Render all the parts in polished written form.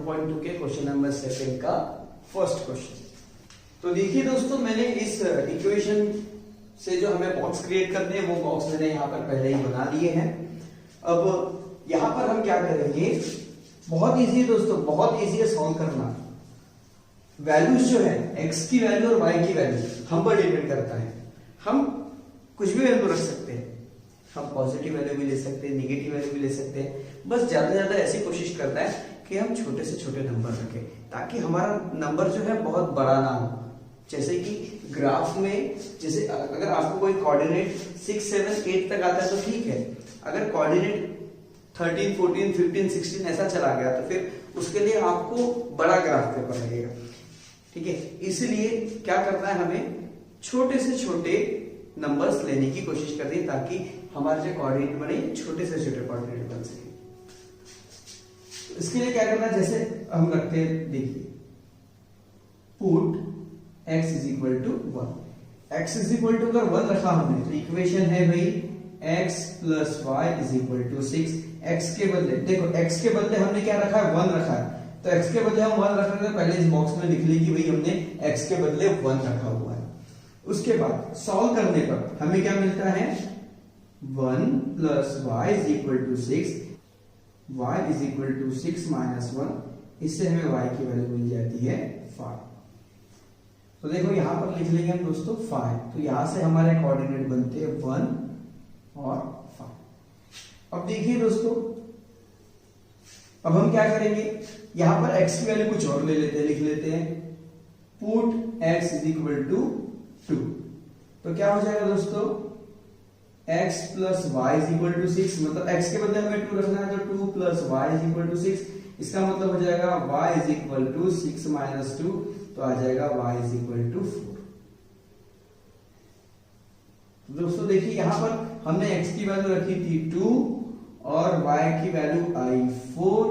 4.2 के question number 7 का first question. तो देखिए दोस्तों, मैंने इस इक्वेशन से जो हमें बॉक्स क्रिएट करने हैं वो बॉक्स मैंने यहाँ पर पहले ही बना लिए हैं। अब यहाँ पर हम क्या करेंगे, बहुत इजी है दोस्तों, बहुत इजी है सॉल्व करना। वैल्यूज जो है x की वैल्यू और y की वैल्यू हम पर डिपेंड करता है। हम कुछ भी वैल्यू रख सकते हैं, हम पॉजिटिव वैल्यू भी ले सकते हैं, नेगेटिव वैल्यू भी ले सकते हैं। बस ज्यादा से ज्यादा ऐसी कोशिश करना है कि हम छोटे से छोटे नंबर रखें ताकि हमारा नंबर जो है बहुत बड़ा ना हो। जैसे कि ग्राफ में, जैसे अगर आपको कोई कोऑर्डिनेट 6, 7, 8 तक आता है तो ठीक है। अगर कोऑर्डिनेट 13, 14, 15, 16 ऐसा चला गया तो फिर उसके लिए आपको बड़ा ग्राफ पेपर लगेगा। ठीक है, इसलिए क्या करना है, हमें छोटे से छोटे नंबर्स लेने की कोशिश करनी है ताकि हमारे जो कोऑर्डिनेट बने छोटे से छोटे कोऑर्डिनेट बन सके। इसके लिए क्या करना है, जैसे हम रखते हैं, देखिए put x is equal to 1। x is equal to अगर 1 रखा हमने तो इक्वेशन है भाई x plus y is equal to 6। x के बदले, देखो x के बदले हमने क्या रखा है, 1 रखा है। तो x के बदले हम 1 रख रहे थे, पहले इस बॉक्स में लिख ली कि भाई हमने x के बदले 1 रखा हुआ है। उसके बाद सॉल्व करने पर हमें क्या मिलता है, 1 plus y is equal to 6, y is equal to 6 minus 1। इससे हमें y की वैल्यू मिल जाती है 5। तो देखो यहां पर लिख लेंगे हम दोस्तों 5। तो यहां से हमारे कोऑर्डिनेट बनते हैं 1 और 5। अब देखिए दोस्तों, अब हम क्या करेंगे, यहां पर x की वैल्यू कुछ और ले लेते हैं, लिख लेते हैं put x is equal to 2। तो क्या हो जाएगा दोस्तों, x plus y is equal to 6। मतलब x के बदले हमें 2 रखना है तो 2 plus y is equal to 6। इसका मतलब हो जाएगा y is equal to 6 minus 2, तो आ जाएगा y इज इक्वल टू 4। तो दोस्तों देखिए यहां पर हमने x की वैल्यू रखी थी 2 और y की वैल्यू आई 4,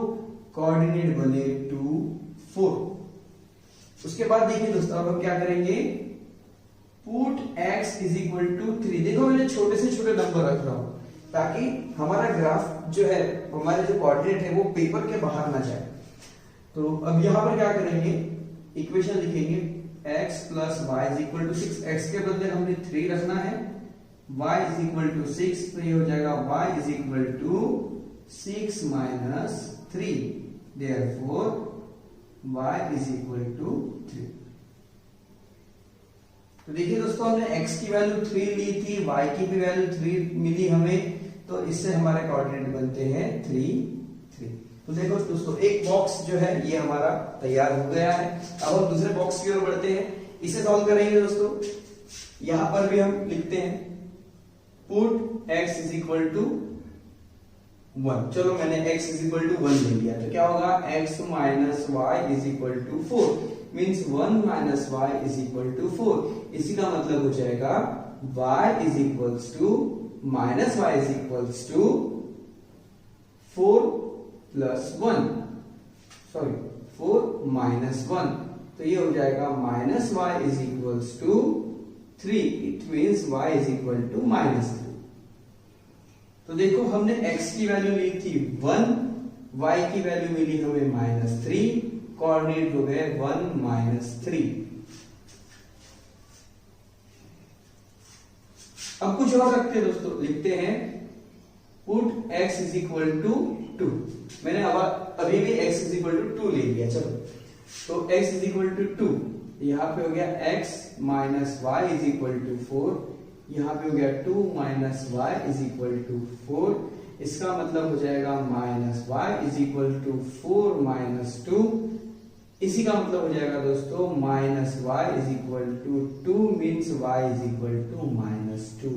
कोऑर्डिनेट बने 2, 4। उसके बाद देखिए दोस्तों, अब हम क्या करेंगे, put x is equal to 3। देखो मैंने छोटे से छोटे नंबर रख रहा हूं ताकि हमारा ग्राफ जो है, हमारे जो कोऑर्डिनेट है वो पेपर के बाहर ना जाए। तो अब यहां पर क्या करेंगे, इक्वेशन लिखेंगे x plus y is equal to 6। x के बदले हमने 3 रखना है, y इज इक्वल टू 6, तो ये हो जाएगा y is equal to 6 minus 3, therefore y is equal to 3। तो देखिए दोस्तों, हमने x की वैल्यू 3 ली थी, y की भी वैल्यू 3 मिली हमें, तो इससे हमारे कोऑर्डिनेट बनते हैं 3, 3। तो देखो दोस्तों, एक बॉक्स जो है ये हमारा तैयार हो गया है। अब हम दूसरे बॉक्स की ओर बढ़ते हैं, इसे सॉल्व करेंगे दोस्तों। यहां पर भी हम लिखते हैं put x is equal to 1। चलो मैंने x इज इक्वल टू 1 ले लिया, तो क्या होगा, x minus y is equal to 4, means 1 minus y is equal to 4। इसी का मतलब हो जाएगा y is equals to minus y is equals to 4 plus 1, sorry 4 minus 1। तो ये हो जाएगा minus y is equals to 3। It means y is equal to minus 3। तो देखो हमने x की वैल्यू ली थी 1, y की वैल्यू मिली हमें माइनस 3, कोऑर्डिनेट हो गए 1 माइनस 3। अब कुछ और रखते हैं दोस्तों, लिखते हैं put x is equal to 2। मैंने अब अभी भी x इज इक्वल टू 2 ले लिया। चलो, तो x इज इक्वल टू 2, यहां पे हो गया x minus y is equal to 4, यहां पे हो गया 2 minus y is equal to 4। इसका मतलब हो जाएगा minus y is equal to 4 minus 2। इसी का मतलब हो जाएगा दोस्तों minus y is equal to 2, means y is equal to minus 2।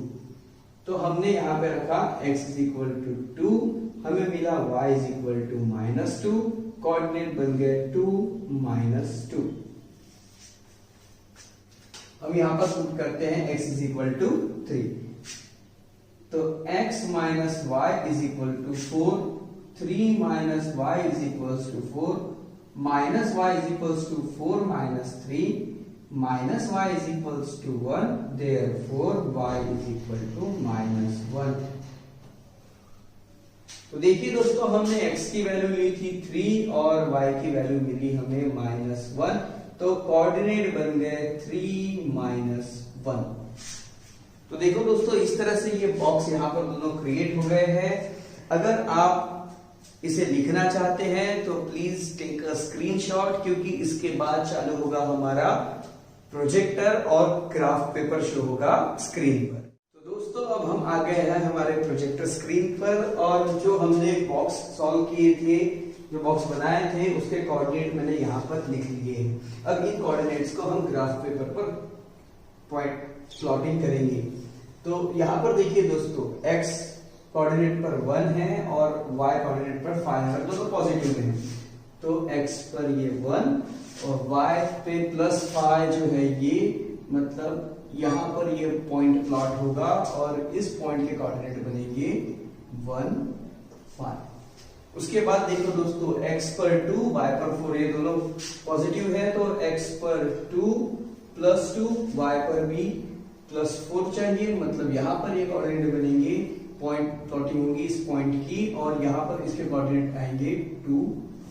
तो हमने यहां पे रखा x इज इक्वल टू 2, हमें मिला y is equal to minus 2, coordinate बन गए 2 माइनस 2। अब यहां पर पुट करते हैं x इज इक्वल टू 3। तो x minus y is equal to 4, 3 minus y is equals to 4, minus y is equals to 4 minus 3, minus y is equals to 1, therefore y is equal to minus 1। तो देखिए दोस्तों, हमने x की value ली थी 3 और y की value मिली हमें -1, तो कोऑर्डिनेट बन गए 3 -1। तो देखो दोस्तों, इस तरह से ये बॉक्स यहाँ पर दोनों क्रिएट हो गए हैं। अगर आप इसे लिखना चाहते हैं तो प्लीज टेक अ स्क्रीनशॉट, क्योंकि इसके बाद चालू होगा हमारा प्रोजेक्टर और ग्राफ पेपर शो होगा स्क्रीन पर। तो दोस्तों, अब हम आ गए हैं हमारे प्रोजेक्टर स्क्रीन पर, और जो हमने बॉक्स सॉल्व किए थे, जो बॉक्स बनाए थे, उसके कोऑर्डिनेट मैंने यहाँ पर लिख लिए हैं। अब इन कोऑर्डिनेट्स को हम ग्राफ पेपर पर पॉइंट प्लॉटिंग करेंगे। तो यहाँ पर देखिए दोस्तों, x कोऑर्डिनेट पर 1 है और y कोऑर्डिनेट पर 5 है, दोनों पॉजिटिव हैं। तो x पर ये 1 और y पे +5 जो है ये, मतलब यहाँ पर ये पॉइंट प्लॉट होगा और इस पॉइंट के कोऑर्डिनेट बनेंगे 1 5। उसके बाद देखो दोस्तों, x पर 2 y पर 4, ये दोनों पॉजिटिव है, तो x पर 2 +2 y पर भी +4 चाहिए, मतलब यहाँ पर ये कोऑर्डिनेट बनेंगे, पॉइंट प्लॉटिंग होगी इस पॉइंट की, और यहाँ पर इसके कोऑर्डिनेट आएंगे 2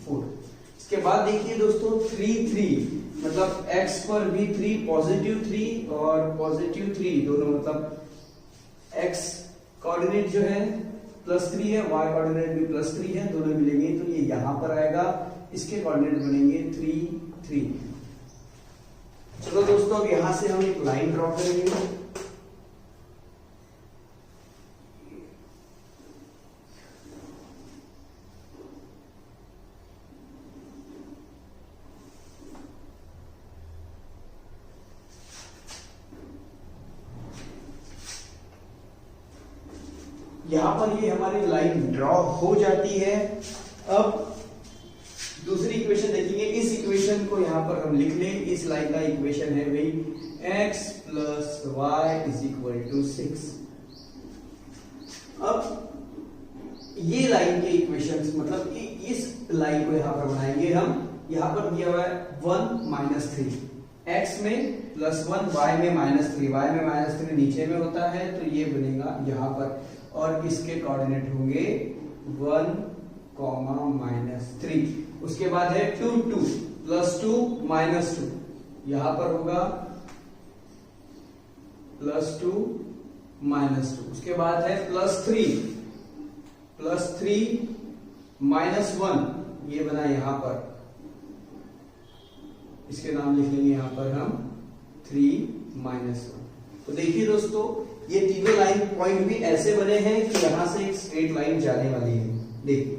4। इसके बाद देखिए दोस्तों, 3 3, मतलब x पर भी 3 पॉजिटिव 3 और पॉजिटिव 3 दोनों, मतलब x कोऑर्डिनेट जो है +3 है, y कोऑर्डिनेट भी +3 है, दोनों मिलेंगे तो ये यहाँ पर आएगा, इसके कोऑर्डिनेट बनेंगे 3 3। चलो दोस्तों, अब यहां से हम एक लाइन ड्रॉ करेंगे। यहां पर ये हमारी लाइन ड्रॉ हो जाती है। अब दूसरी इक्वेशन देखेंगे। इस इक्वेशन को यहां पर हम लिख लें। इस लाइन का इक्वेशन है भाई x + y = 6। अब ये लाइन के इक्वेशंस, मतलब इस लाइन को यहां पर बनाएंगे हम। यहां पर दिया हुआ है 1 - 3, x में +1, y में -3, y में -3 नीचे में होता है, तो ये बनेगा यहां पर, और इसके कोऑर्डिनेट होंगे 1, -3। उसके बाद है 2 2 +2 -2, यहां पर होगा +2 -2। उसके बाद है +3 -1, ये बना यहां पर, इसके नाम लिख लेंगे यहां पर हम 3 -1। तो देखिए दोस्तों, ये तीनों लाइन पॉइंट भी ऐसे बने हैं कि यहां से एक स्ट्रेट लाइन जाने वाली है। देखिए,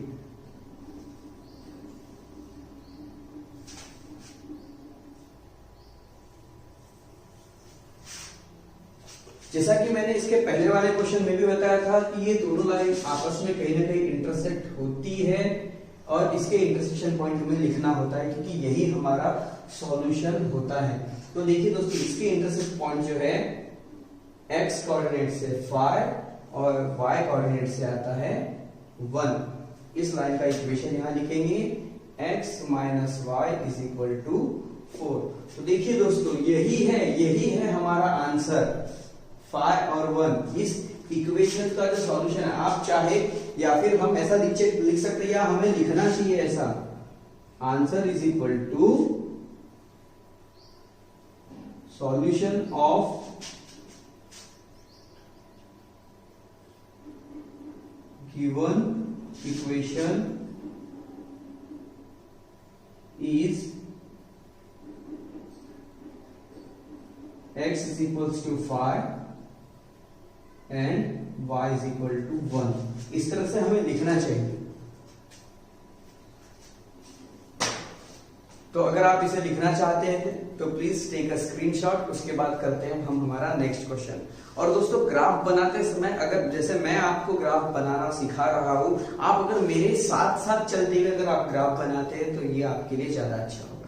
जैसा कि मैंने इसके पहले वाले क्वेश्चन में भी बताया था कि ये दोनों लाइन आपस में कहीं ना कहीं इंटरसेक्ट होती है, और इसके इंटरसेक्शन पॉइंट हमें लिखना होता है, क्योंकि यही हमारा सॉल्यूशन होता है। तो देखिए दोस्तों, इसके इंटरसेक्ट पॉइंट जो है x कोऑर्डिनेट से 5 और y कोऑर्डिनेट से आता है 1। इस लाइन का इक्वेशन यहां लिखेंगे, x - y = 4। तो देखिए दोस्तों, यही है हमारा आंसर 5 और 1। इस इक्वेशन का जो सॉल्यूशन है, आप चाहे या फिर हम ऐसा लिख सकते हैं, या हमें लिखना चाहिए ऐसा, answer = solution of given equation is x = 5 and y = 1। इस तरह से हमें लिखना चाहिए। तो अगर आप इसे लिखना चाहते हैं तो प्लीज टेक अ स्क्रीनशॉट। उसके बाद करते हैं हम हमारा नेक्स्ट क्वेश्चन। और दोस्तों, ग्राफ बनाते समय, अगर जैसे मैं आपको ग्राफ बनाना सिखा रहा हूं, आप अगर मेरे साथ साथ चलते हुए अगर आप ग्राफ बनाते हैं तो ये आपके लिए ज्यादा अच्छा होगा।